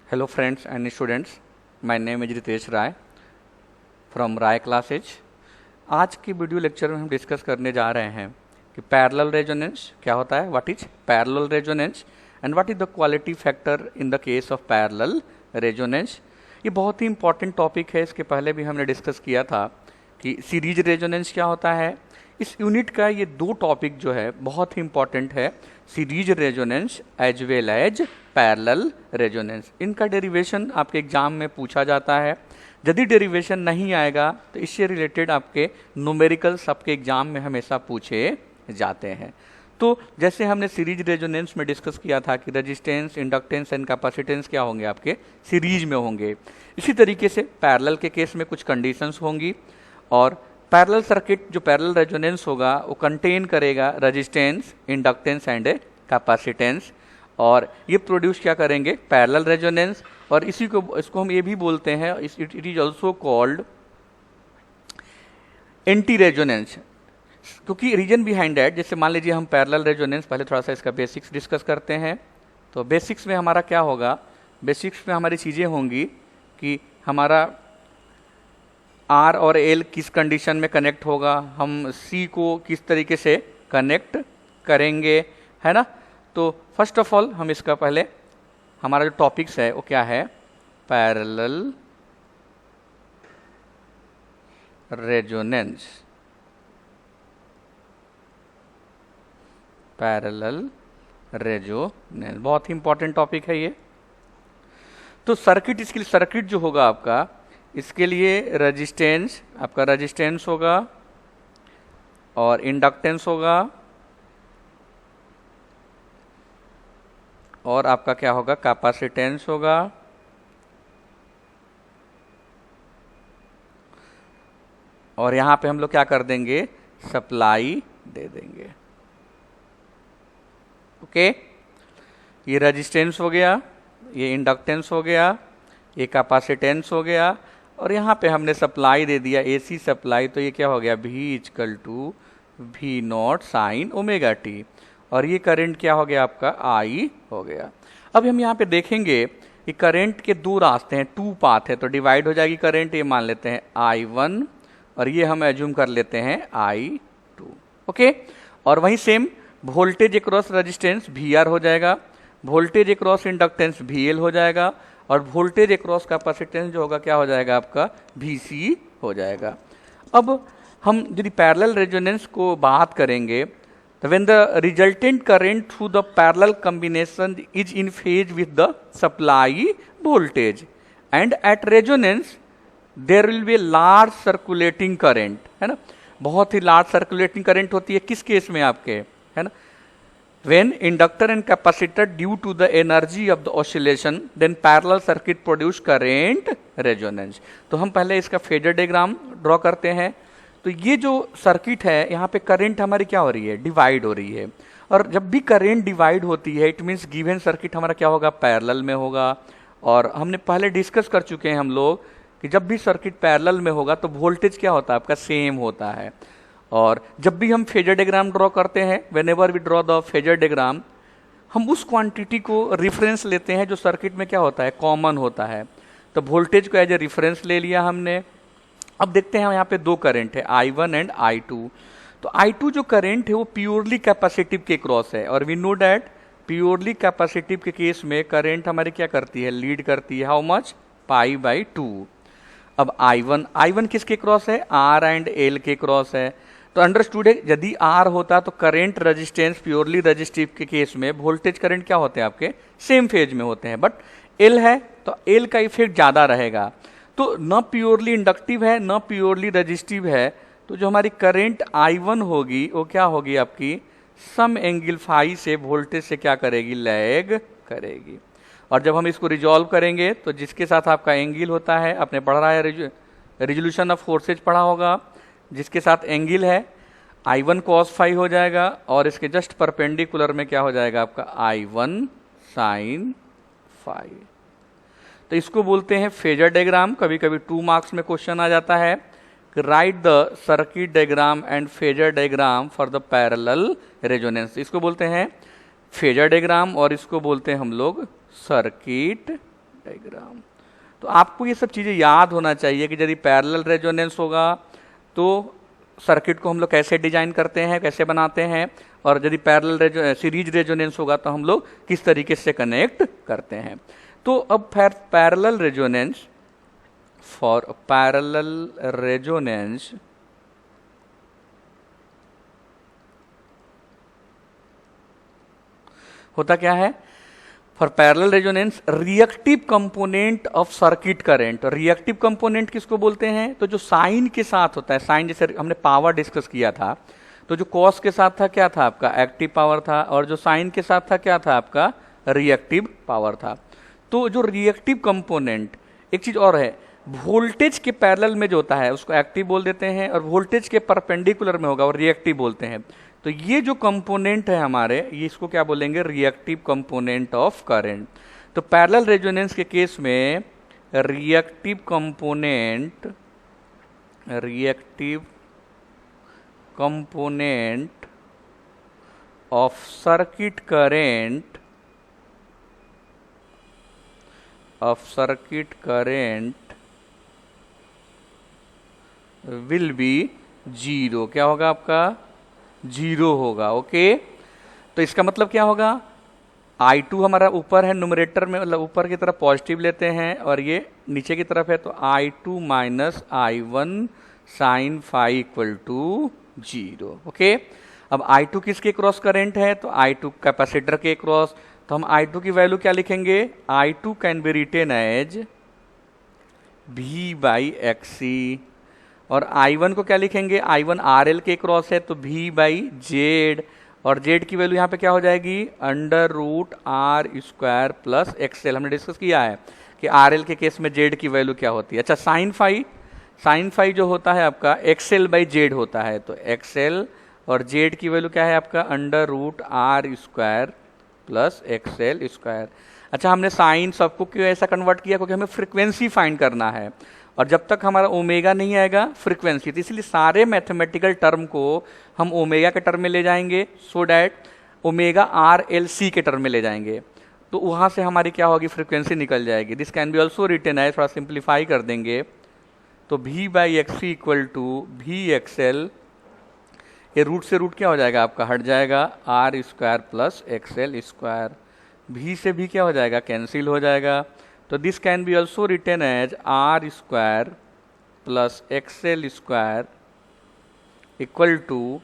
Hello friends and students, my name is Ritesh Rai from Rai classes. आज की video lecture में हम डिस्कस करने जा रहे हैं कि पैरेलल रेजोनेंस क्या होता है, what is parallel resonance and what is the quality factor in the case of parallel resonance. ये बहुत ही इंपॉर्टेंट टॉपिक है। इसके पहले भी हमने डिस्कस किया था कि सीरीज रेजोनेंस क्या होता है। इस यूनिट का ये दो टॉपिक जो है बहुत ही इंपॉर्टेंट है, series resonance as well as parallel resonance. इनका डेरिवेशन आपके एग्जाम में पूछा जाता है। यदि डेरिवेशन नहीं आएगा तो इससे रिलेटेड आपके न्यूमेरिकल्स आपके एग्जाम में हमेशा पूछे जाते हैं। तो जैसे हमने सीरीज रेजोनेंस में डिस्कस किया था कि रेजिस्टेंस, इंडक्टेंस एंड कैपेसिटेंस क्या होंगे, आपके सीरीज में होंगे। इसी तरीके से पैरेलल के केस में कुछ कंडीशंस होंगी और पैरेलल सर्किट जो पैरेलल रेजोनेंस होगा वो कंटेन करेगा रेजिस्टेंस, इंडक्टेंस एंड कैपेसिटेंस, और ये प्रोड्यूस क्या करेंगे, पैरेलल रेजोनेंस। और इसको हम ये भी बोलते हैं, it is also called anti resonance. क्योंकि रीजन बिहाइंड दैट, जैसे मान लीजिए हम पैरेलल रेजोनेंस, पहले थोड़ा सा इसका बेसिक्स डिस्कस करते हैं। तो बेसिक्स में हमारा क्या होगा, बेसिक्स में हमारी चीज़ें होंगी कि हमारा आर और एल किस कंडीशन में कनेक्ट होगा, हम सी को किस तरीके से कनेक्ट करेंगे, है ना। तो फर्स्ट ऑफ ऑल हम इसका पहले हमारा जो टॉपिक्स है वो क्या है, पैरेलल रेजोनेंस। पैरेलल रेजोनेंस बहुत ही इंपॉर्टेंट टॉपिक है ये। तो सर्किट, इसके लिए सर्किट जो होगा आपका, इसके लिए रेजिस्टेंस, आपका रेजिस्टेंस होगा और इंडक्टेंस होगा और आपका क्या होगा, कैपेसिटेंस होगा और यहां पे हम लोग क्या कर देंगे, सप्लाई दे देंगे। ओके, ये रेजिस्टेंस हो गया, ये इंडक्टेंस हो गया, ये कैपेसिटेंस हो गया और यहाँ पे हमने सप्लाई दे दिया, एसी सप्लाई। तो ये क्या हो गया, V equal to V naught sine omega t, और ये करंट क्या हो गया आपका, I हो गया। अब हम यहाँ पे देखेंगे कि करंट के दो रास्ते हैं, टू पाथ है, तो डिवाइड हो जाएगी करंट। ये मान लेते हैं I1 और ये हम एज्यूम कर लेते हैं I2। ओके, और वहीं same voltage across resistance VR हो जाएगा, वोल्टेज अक्रॉस इंडक्टेंस VL हो जाएगा और वोल्टेज अक्रॉस कैपेसिटेंस जो होगा क्या हो जाएगा आपका, VC हो जाएगा। अब हम यदि पैरेलल रेजोनेंस को बात करेंगे तो when the resultant current through the parallel combination is in phase with the supply voltage and at resonance there will be large circulating current, है ना। बहुत ही लार्ज सर्कुलेटिंग करंट होती है किस केस में आपके, है ना, when inductor and capacitor due to the energy of the oscillation then parallel circuit produce current resonance। तो हम पहले इसका फेजर डायग्राम ड्रॉ करते हैं। तो ये जो सर्किट है यहाँ पे करंट हमारी क्या हो रही है, डिवाइड हो रही है। और जब भी करंट डिवाइड होती है इट मीन्स गिवन सर्किट हमारा क्या होगा, पैरेलल में होगा। और हमने पहले डिस्कस कर चुके हैं हम लोग कि जब भी सर्किट पैरेलल में होगा तो वोल्टेज क्या होता है आपका, सेम होता है। और जब भी हम फेजर डायग्राम ड्रॉ करते हैं, whenever we draw the phasor diagram, हम उस क्वांटिटी को रिफरेंस लेते हैं जो सर्किट में क्या होता है, कॉमन होता है। तो वोल्टेज को एज ए रिफरेंस ले लिया हमने। अब देखते हैं यहाँ पे दो करंट है, I1 एंड I2। तो I2 जो करंट है वो प्योरली कैपेसिटिव के क्रॉस है और we know that purely capacitive के केस में करंट हमारी क्या करती है, लीड करती है, हाउ मच, π/2। अब I1 किसके क्रॉस है, R एंड L के क्रॉस है। तो अंडरस्टूड है, यदि R होता तो करंट रेजिस्टेंस प्योरली रेजिस्टिव के केस में वोल्टेज करंट क्या होते हैं आपके, सेम फेज में होते हैं। बट L है तो L का इफेक्ट ज़्यादा रहेगा। तो न प्योरली इंडक्टिव है न प्योरली रेजिस्टिव है, तो जो हमारी करंट I1 होगी वो क्या होगी आपकी, सम एंगल फाई से वोल्टेज से क्या करेगी, लैग करेगी। और जब हम इसको रिजॉल्व करेंगे तो जिसके साथ आपका एंगल होता है, आपने पढ़ रहा है रिजोल्यूशन ऑफ फोर्सेज पढ़ा होगा, जिसके साथ एंगल है I1 cos फाई हो जाएगा और इसके जस्ट परपेंडिकुलर में क्या हो जाएगा आपका I1 sin फाई। तो इसको बोलते हैं फेजर डायग्राम। कभी कभी 2 मार्क्स में क्वेश्चन आ जाता है कि right the circuit diagram and phasor diagram for the parallel resonance. इसको बोलते हैं फेजर डायग्राम और इसको बोलते हैं हम लोग सर्किट डायग्राम। तो आपको ये सब चीज़ें याद होना चाहिए कि यदि पैरेलल रेजोनेंस होगा तो सर्किट को हम लोग कैसे डिजाइन करते हैं, कैसे बनाते हैं, और यदि पैरेलल सीरीज रेजोनेंस होगा तो हम लोग किस तरीके से कनेक्ट करते हैं। तो अब parallel resonance, for parallel resonance होता क्या है? For parallel resonance reactive component of circuit current. Reactive component किसको बोलते हैं? तो जो साइन के साथ होता है, साइन जैसे हमने पावर डिस्कस किया था, तो जो कॉस के साथ था क्या था आपका? एक्टिव पावर था, और जो साइन के साथ था क्या था आपका? रिएक्टिव पावर था। तो जो रिएक्टिव कंपोनेंट, एक चीज और है, वोल्टेज के पैरेलल में जो होता है उसको एक्टिव बोल देते हैं, और वोल्टेज के परपेंडिकुलर में होगा और रिएक्टिव बोलते हैं। तो ये जो कंपोनेंट है हमारे, ये इसको क्या बोलेंगे? Reactive component of current. तो पैरेलल रेजोनेंस के केस में reactive component of circuit current will B zero. क्या होगा आपका? जीरो होगा। ओके, तो इसका मतलब क्या होगा? I2 हमारा ऊपर है न्यूमरेटर में, मतलब ऊपर की तरफ पॉजिटिव लेते हैं, और ये नीचे की तरफ है, तो I2 minus I1 sine phi equal to zero. Okay, अब I2 किसके क्रॉस करंट है? तो I2 कैपेसिटर के क्रॉस। तो हम I2 की वैल्यू क्या लिखेंगे? I2 can be written as V by XC। और I1 को क्या लिखेंगे? I1 RL के क्रॉस है, तो V बाई जेड, और जेड की वैल्यू यहाँ पे क्या हो जाएगी? Under root R square plus XL. हमने डिस्कस किया है कि RL के केस में जेड की वैल्यू क्या होती है। अच्छा, साइन फाई जो होता है आपका एक्सएल बाई जेड होता है, तो एक्सएल, और जेड की वैल्यू क्या है आपका? Under root R square plus XL square. अच्छा, हमने साइन सबको क्यों ऐसा कन्वर्ट किया? क्योंकि हमें फ्रीक्वेंसी फाइंड करना है, और जब तक हमारा ओमेगा नहीं आएगा फ्रीक्वेंसी, तो इसलिए सारे मैथमेटिकल टर्म को हम ओमेगा के टर्म में ले जाएंगे, so that omega R L C के टर्म में ले जाएंगे, तो वहाँ से हमारी क्या होगी? फ्रीक्वेंसी निकल जाएगी। This can be also written है, थोड़ा सिंप्लीफाई कर देंगे, तो V by X C equal to V X L, ये रूट से रूट क्या हो जाएगा आपका? हट जाएगा, R square plus XL square. V से भी क्या हो जाएगा? कैंसिल हो जाएगा। तो this can be also written as R square plus XL square equal to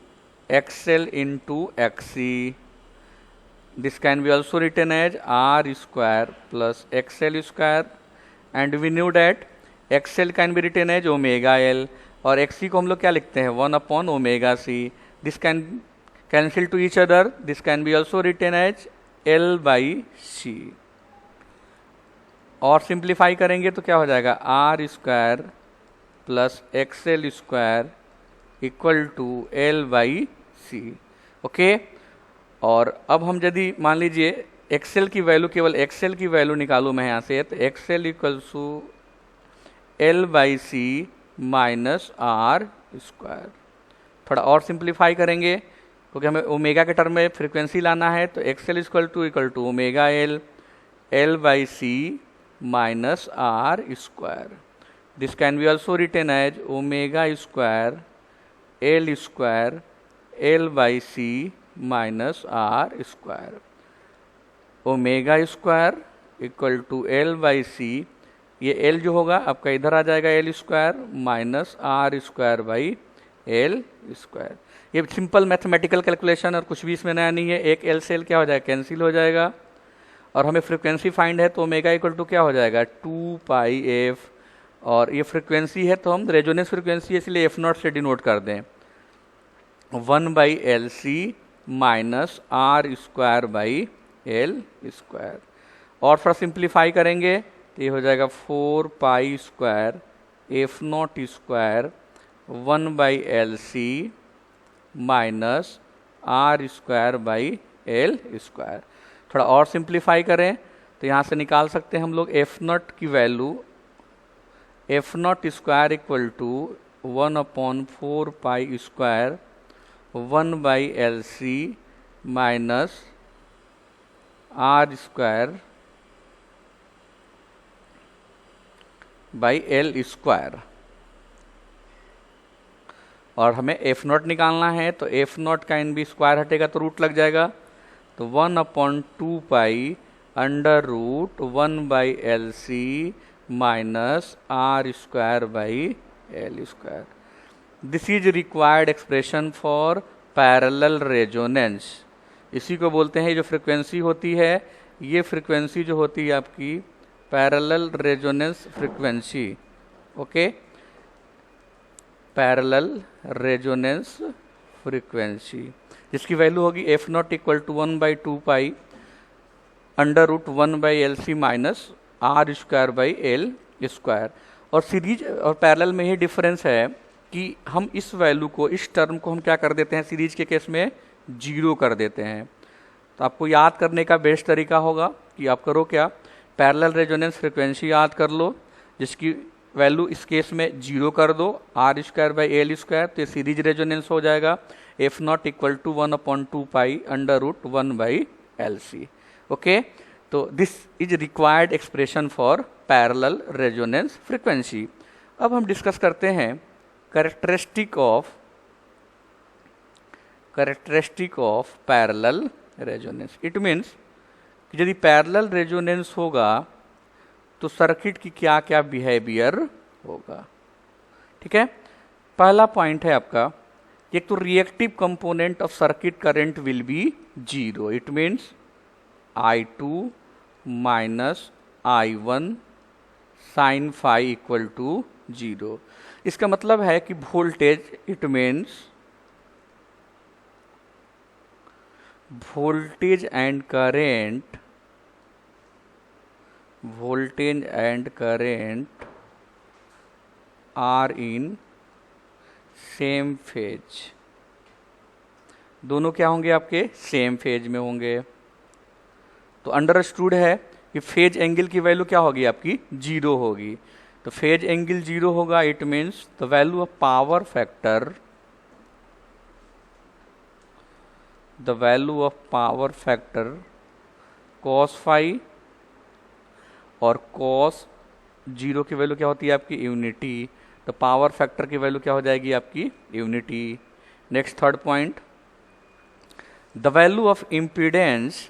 XL into XC. This can be also written as R square plus XL square, and we knew that XL can be written as omega L, और XC को हम लोग क्या लिखते हैं? 1 upon omega C. This can cancel to each other, this can be also written as L by C. और simplify करेंगे तो क्या हो जाएगा? R square plus XL square equal to L by C. Okay, और अब हम यदि मान लीजिए एक्सएल की वैल्यू, केवल एक्सएल की वैल्यू निकालूँ मैं यहाँ से, तो XL equal to L by C minus R square. थोड़ा और सिंप्लीफाई करेंगे क्योंकि हमें ओमेगा के टर्म में फ्रीक्वेंसी लाना है, तो XL equal to omega L, L by C minus R square. This can be also written as omega square L by C minus R square. Omega square equal to L by C, ये L जो होगा आपका इधर आ जाएगा, L square minus R square by L square. ये simple mathematical calculation, और कुछ भी इसमें नया नहीं है। एक एल से एल क्या हो जाएगा? कैंसिल हो जाएगा, और हमें फ्रीक्वेंसी फाइंड है, तो ओमेगा इक्वल टू क्या हो जाएगा? 2 पाई एफ, और ये फ्रीक्वेंसी है तो हम रेजोनेंस फ्रीक्वेंसी है इसलिए एफ नॉट से डिनोट कर दें, 1 by L C minus R square by L square. और थोड़ा सिंप्लीफाई करेंगे तो ये हो जाएगा 4 pi square F naught square 1 by L C minus R square by L square. थोड़ा और सिंप्लीफाई करें तो यहाँ से निकाल सकते हैं हम लोग एफ नॉट की value, F naught square equal to 1 upon 4 pi square 1 by L C minus R square by L square, और हमें एफ नॉट निकालना है, तो एफ नॉट का इन भी स्क्वायर हटेगा तो रूट लग जाएगा, तो 1/2 under root 1/LC minus R square by L square. This is required expression for parallel resonance. इसी को बोलते हैं, जो फ्रिक्वेंसी होती है, ये फ्रिक्वेंसी जो होती है आपकी parallel resonance frequency, okay, parallel resonance frequency, जिसकी वैल्यू होगी F not equal to 1/2 under root 1/LC minus R square by L square. और सीरीज और पैरेलल में ही डिफरेंस है कि हम इस वैल्यू को, इस टर्म को हम क्या कर देते हैं, सीरीज के केस में 0 कर देते हैं। तो आपको याद करने का बेस्ट तरीका होगा कि आप करो क्या, पैरेलल रेजोनेंस फ्रिक्वेंसी याद कर लो, जिसकी वैल्यू इस केस में 0 कर दो, R square by L square, तो ये सीरीज रेजोनेंस हो जाएगा F not equal to 1/2 under root 1/LC। Okay, तो this is required expression for parallel resonance frequency. अब हम डिस्कस करते हैं characteristic of parallel resonance. It means कि यदि पैरेलल रेजोनेंस होगा तो सर्किट की क्या क्या बिहेवियर होगा। ठीक है, पहला पॉइंट है आपका, एक तो reactive component of circuit current will be 0। It means I2 minus I1 sine phi equal to 0। इसका मतलब है कि voltage, it means voltage and current are in same phase। दोनों क्या होंगे आपके, सेम फेज में होंगे। तो अंडरस्टूड है कि फेज एंगल की वैल्यू क्या होगी आपकी, 0 होगी। तो फेज एंगल 0 होगा, it means the value of power factor, the value of power factor cos phi, और cos 0 की वैल्यू क्या होती है आपकी, यूनिटी, तो पावर फैक्टर की वैल्यू क्या हो जाएगी आपकी, unity. Next third point, the value of impedance,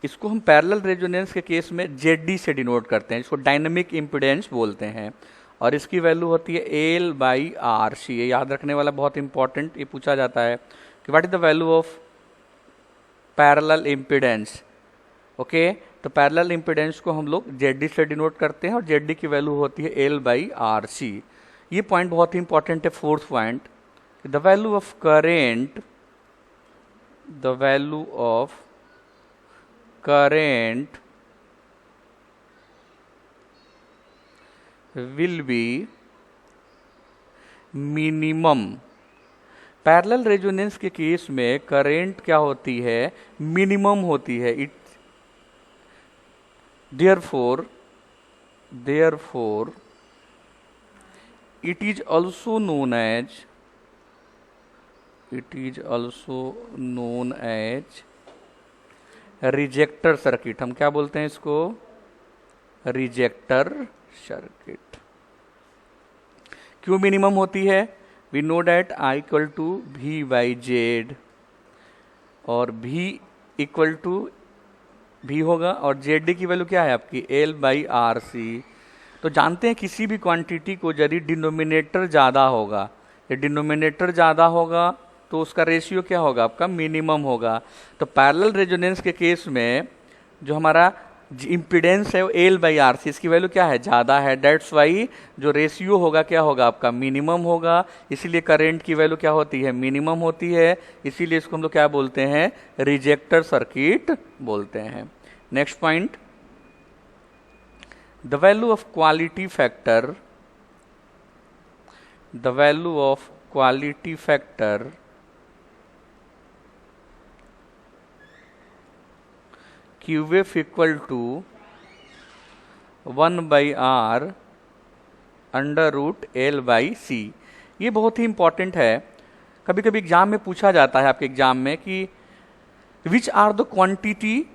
इसको हम पैरेलल रेजोनेंस के केस में ZD से डिनोट करते हैं, इसको डायनेमिक इम्पीडेंस बोलते हैं, और इसकी वैल्यू होती है L/RC। ये याद रखने वाला बहुत इंपॉर्टेंट, ये पूछा जाता है कि what is the value of parallel impedance. Okay, तो पैरेलल इम्पीडेंस को हम लोग ZD से डिनोट करते हैं, और ZD की वैल्यू होती है L/RC। ये पॉइंट बहुत ही इंपॉर्टेंट है। Fourth point, the value of current, will be minimum। Parallel resonance के केस में करंट क्या होती है, मिनिमम होती है। It therefore it is also known as ejector circuit. हम क्या बोलते हैं इसको, रिजेक्टर सर्किट। क्यों मिनिमम होती है, we know that I equal to V/Z, और V इक्वल टू V होगा, और ZD की वैल्यू क्या है आपकी, L/RC। तो जानते हैं किसी भी क्वांटिटी को यदि डिनोमिनेटर ज़्यादा होगा, या डिनोमिनेटर ज़्यादा होगा तो उसका रेशियो क्या होगा आपका, मिनिमम होगा। तो पैरेलल रेजोनेंस के केस में जो हमारा इम्पीडेंस है वो L/RC, इसकी वैल्यू क्या है, ज़्यादा है, डेट्स वाई जो रेशियो होगा क्या होगा आपका, मिनिमम होगा। इसीलिए करंट की वैल्यू क्या होती है, मिनिमम होती है, इसीलिए इसको हम लोग क्या बोलते हैं, रिजेक्टर सर्किट बोलते हैं। Next point, the value of quality factor QF equal to 1/R under root L/C। ये बहुत ही इंपॉर्टेंट है कभी कभी एग्जाम में पूछा जाता है आपके एग्जाम में कि which are the quantity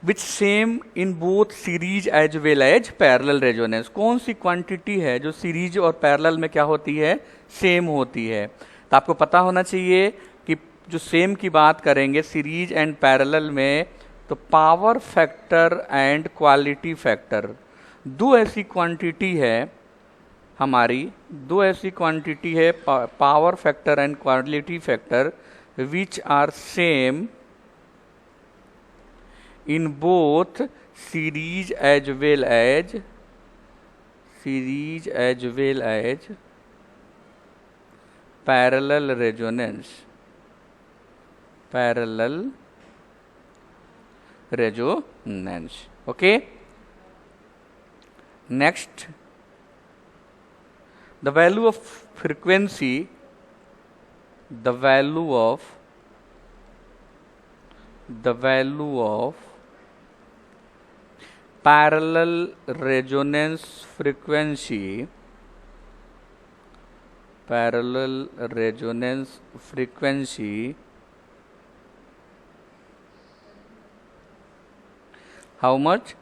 which same in both series as well as parallel resonance, कौन सी क्वांटिटी है जो सीरीज और पैरेलल में क्या होती है, सेम होती है। तो आपको पता होना चाहिए कि जो सेम की बात करेंगे सीरीज एंड पैरेलल में, तो power factor and quality factor, दो ऐसी क्वांटिटी है हमारी, दो ऐसी क्वांटिटी है power factor and quality factor which are same in both series as well as parallel resonance, okay. Next, the value of frequency, the value of parallel resonance frequency how much,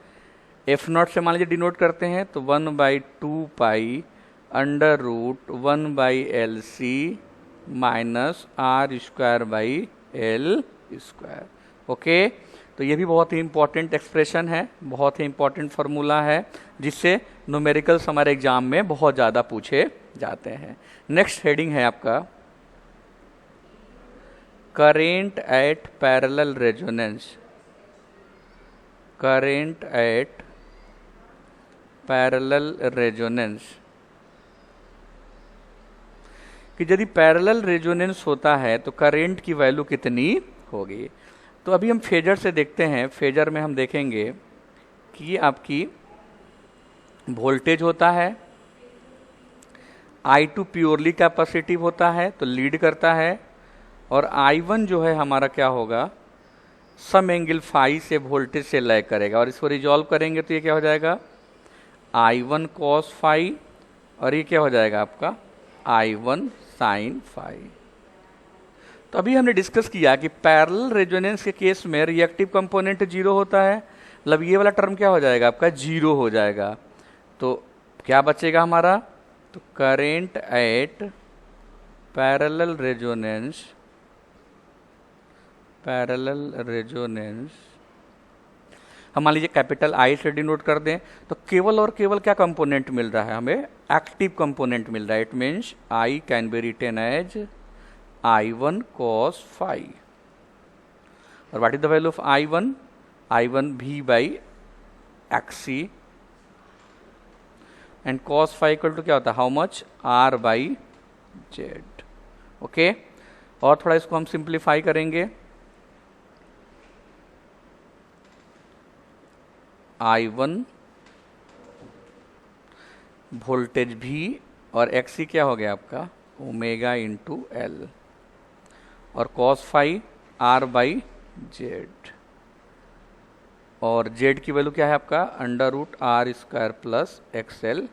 F not से मान लीजिए denote करते हैं तो 1/2 under root 1/LC minus R²/L²। Okay, तो ये भी बहुत ही इंपॉर्टेंट एक्सप्रेशन है, बहुत ही इंपॉर्टेंट फार्मूला है, जिससे न्यूमेरिकल्स हमारे एग्जाम में बहुत ज़्यादा पूछे जाते हैं। नेक्स्ट हेडिंग है आपका current at parallel resonance, current at parallel resonance, कि यदि पैरेलल रेजोनेंस होता है तो करेंट की वैल्यू कितनी होगी। तो अभी हम फेजर से देखते हैं, फेजर में हम देखेंगे कि आपकी वोल्टेज होता है, I2 प्योरली कैपेसिटिव होता है तो लीड करता है, और I1 जो है हमारा क्या होगा, सम एंगल फाई से वोल्टेज से लैग करेगा, और इसको रिजॉल्व करेंगे तो ये क्या हो जाएगा I1 cos फाई, और ये क्या हो जाएगा आपका I1 sin फाई। तो अभी हमने डिस्कस किया कि पैरेलल रेजोनेंस के केस में रिएक्टिव कंपोनेंट जीरो होता है, मतलब ये वाला टर्म क्या हो जाएगा आपका जीरो हो जाएगा। तो क्या बचेगा हमारा, तो करेंट एट पैरेलल रेजोनेंस हम मान लीजिए कैपिटल आई से डिनोट कर दें, तो केवल और केवल क्या कंपोनेंट मिल रहा है हमें, एक्टिव कंपोनेंट मिल रहा है। It means I can be written as I1 cos phi, और what is the value of I1 V/XC, and cos phi equal to क्या होता है, हाउ मच R/Z। ओके, और थोड़ा इसको हम सिंप्लीफाई करेंगे, I1 वोल्टेज V और XC क्या हो गया आपका ओमेगा इंटू L, और cos फाई R/Z, और Z की वैल्यू क्या है आपका √R² प्लस XL²।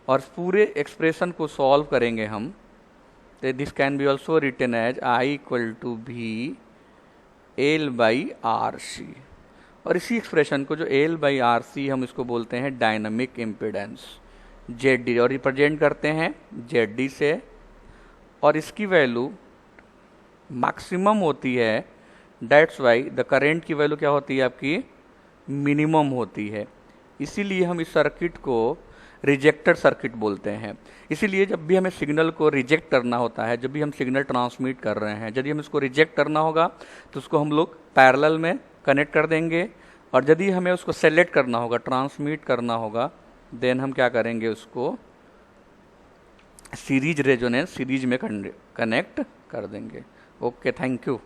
और पूरे एक्सप्रेशन को सॉल्व करेंगे हम, तो this can be also written as I = V L/RC, और इसी एक्सप्रेशन को जो L/RC हम इसको बोलते हैं डायनामिक इम्पिडेंस ZD, और रिप्रेजेंट करते हैं ZD से, और इसकी वैल्यू मैक्सिमम होती है, दैट्स वाई द करेंट की वैल्यू क्या होती है आपकी मिनिमम होती है। इसीलिए हम इस सर्किट को रिजेक्टेड सर्किट बोलते हैं। इसीलिए जब भी हमें सिग्नल को रिजेक्ट करना होता है, जब भी हम सिग्नल ट्रांसमिट कर रहे हैं, यदि हम इसको रिजेक्ट करना होगा तो उसको हम लोग पैरेलल में कनेक्ट कर देंगे, और यदि हमें उसको सेलेक्ट करना होगा, ट्रांसमिट करना होगा, देन हम क्या करेंगे, उसको सीरीज रेजोनेंस सीरीज में कनेक्ट कर देंगे। Okay, thank you.